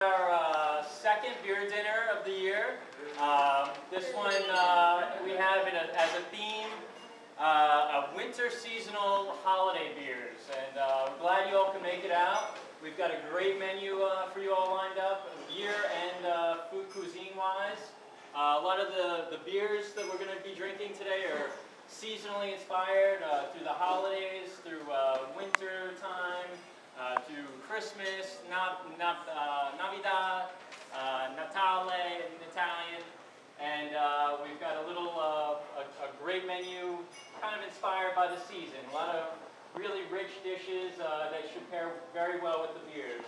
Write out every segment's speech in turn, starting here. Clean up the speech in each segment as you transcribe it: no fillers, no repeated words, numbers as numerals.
Our second beer dinner of the year. This one we have as a theme a winter seasonal holiday beers, and we're glad you all can make it out. We've got a great menu for you all lined up, beer and food cuisine-wise. A lot of the beers that we're going to be drinking today are seasonally inspired through the holidays, through winter time, through Christmas, Navidad, Natale in Italian, and we've got a little, a great menu kind of inspired by the season. A lot of really rich dishes that should pair very well with the beers.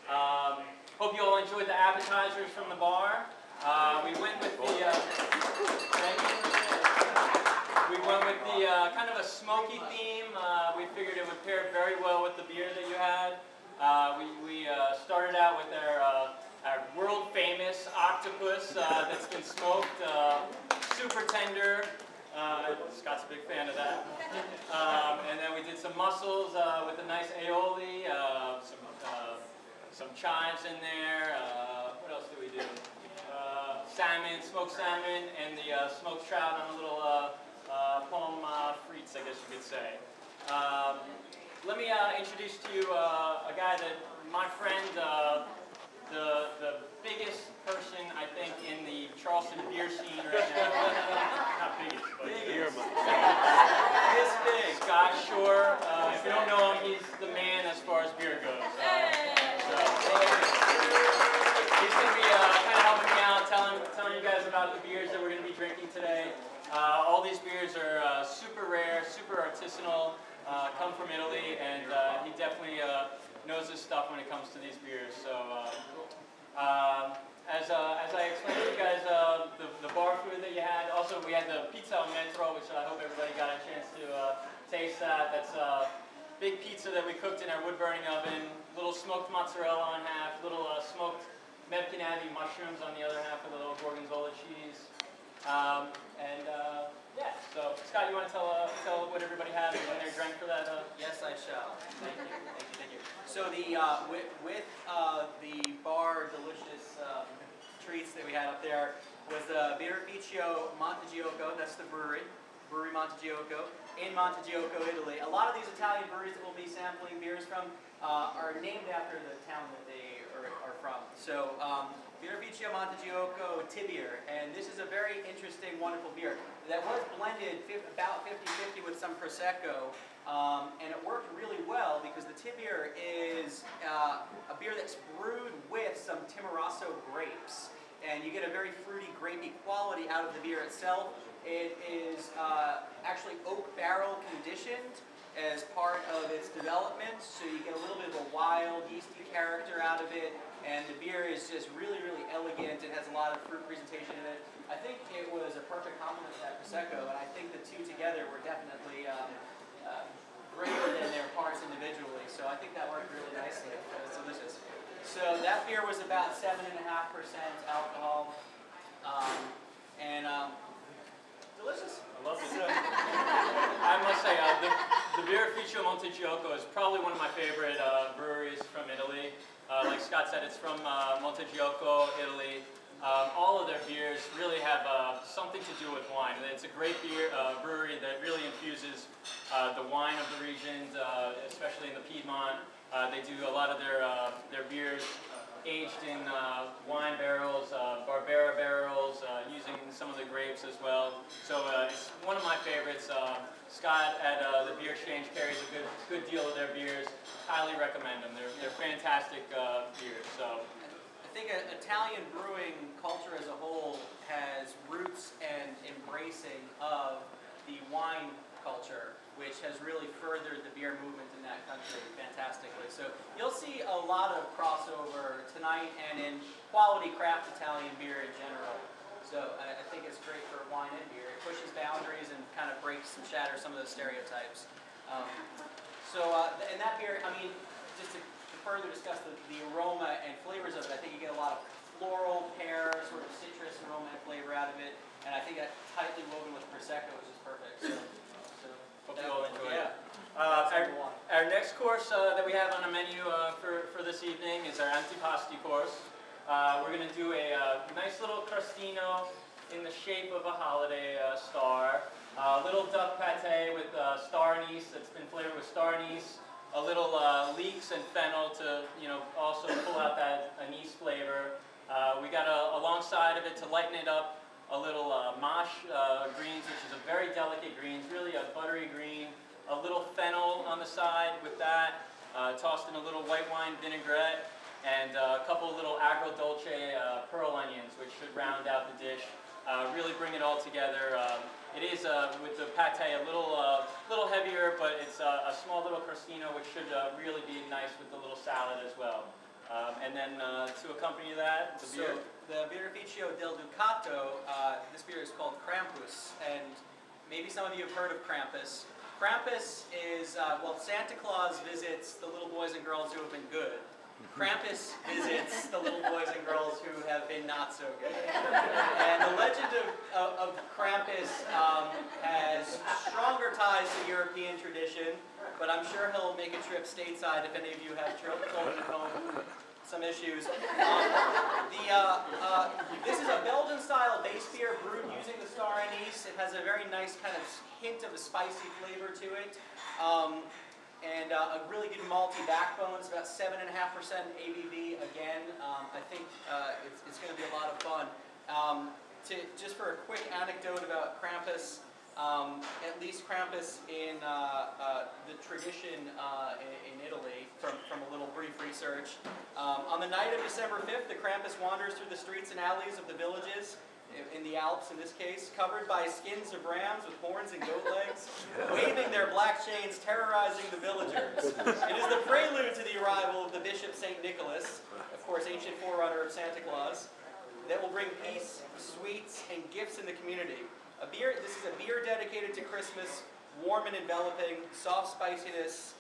Hope you all enjoyed the appetizers from the bar. We went with the kind of a smoky theme. We figured it would pair very well with the beer that you had. We started out with our world famous octopus that's been smoked, super tender. Scott's a big fan of that. And then we did some mussels with a nice aioli, some chives in there. What else did we do? Salmon, smoked salmon, and the smoked trout on a little pomme frites, I guess you could say. Let me introduce to you a guy that my friend, the biggest person I think in the Charleston beer scene right now. Not biggest, but biggest. This big. Scott Shore. If you don't know him, he's the man as far as beer goes. He's going to be kind of helping me out, telling you guys about the beers that we're going to be drinking today. All these beers are super rare, super artisanal, come from Italy, and he definitely knows his stuff when it comes to these beers. So, as I explained to you guys, the bar food that you had, also we had the pizza al metro, which I hope everybody got a chance to taste that. That's a big pizza that we cooked in our wood-burning oven, little smoked mozzarella on half, little smoked Mebkin Abbey mushrooms on the other half with a little gorgonzola cheese. Yeah, so Scott, you want to tell what everybody had and when they drank for that? Yes, I shall. Thank you, thank you, thank you. So the with the bar delicious treats that we had up there was the Birrificio Montegiocco. That's the brewery Montegiocco in Montegiocco, Italy. A lot of these Italian breweries that we'll be sampling beers from are named after the town that they are from. So Birrificio Montegiocco Tibier, and this is a very interesting, wonderful beer that was blended about 50-50 with some Prosecco, and it worked really well because the Tibier is a beer that's brewed with some Timorasso grapes, and you get a very fruity, grapey quality out of the beer itself. It is actually oak barrel conditioned as part of its development, so you get a little bit of a wild, yeasty character out of it, and the beer is just really, really elegant. It has a lot of fruit presentation in it. I think it was a perfect complement to that Prosecco, and I think the two together were definitely greater than their parts individually, so I think that worked really nicely. It was delicious. So that beer was about 7.5% alcohol, and delicious. I love it. I must say, the Birrificio Montegiocco is probably one of my favorite breweries from Italy. Like Scott said, it's from Montegiocco, Italy. All of their beers really have something to do with wine. And it's a great brewery that really infuses the wine of the region, especially in the Piedmont. They do a lot of their beers aged in wine barrels, Barbera barrels, using some of the grapes as well. So it's one of my favorites. Scott at the Beer Exchange carries a good deal of their beers. Highly recommend them. They're fantastic beers. So I think Italian brewing culture as a whole has roots and embracing of the wine culture, which has really furthered the beer movement in that country fantastically. So you'll see a lot of crossover tonight and in quality craft Italian beer in general. So I think it's great for wine and beer. It pushes boundaries and kind of breaks and shatters some of those stereotypes. And that beer, I mean, just to further discuss the aroma and flavors of it, I think you get a lot of floral, pear, sort of citrus aroma and flavor out of it. And I think that tightly woven with Prosecco is just perfect. So hope you all enjoy it. Yeah. Our next next course that we have on the menu for this evening is our antipasti course. We're going to do a nice little crostino in the shape of a holiday star. A little duck pate with star anise that's been flavored with star anise. A little leeks and fennel to, also pull out that anise flavor. We got alongside of it to lighten it up a little mâche greens, which is a very delicate greens, really a buttery green. A little fennel on the side with that, tossed in a little white wine vinaigrette, and a couple of little agrodolce pearl onions, which should round out the dish. Really bring it all together. It is, with the pate, a little heavier, but it's a small little crostino, which should really be nice with the little salad as well. And then to accompany that, the beer. The Birrificio del Ducato, this beer is called Krampus, and maybe some of you have heard of Krampus. Krampus is, Santa Claus visits the little boys and girls who have been good. Krampus visits the little boys and girls who have been not so good. And the legend of Krampus has stronger ties to European tradition, but I'm sure he'll make a trip stateside if any of you have children at home. Some issues. This is a Belgian-style base beer brewed using the star anise. It has a very nice kind of hint of a spicy flavor to it, and a really good malty backbone. It's about 7.5% ABV. Again, I think it's going to be a lot of fun. Just for a quick anecdote about Krampus. At least Krampus in the tradition in Italy, from a little brief research. On the night of December 5th, the Krampus wanders through the streets and alleys of the villages, in the Alps in this case, covered by skins of rams with horns and goat legs, waving their black chains, terrorizing the villagers. It is the prelude to the arrival of the Bishop St. Nicholas, of course ancient forerunner of Santa Claus, that will bring peace, sweets, and gifts in the community. This is a beer dedicated to Christmas, warm and enveloping. Soft spiciness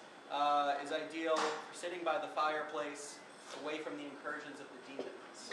is ideal for sitting by the fireplace, away from the incursions of the demons.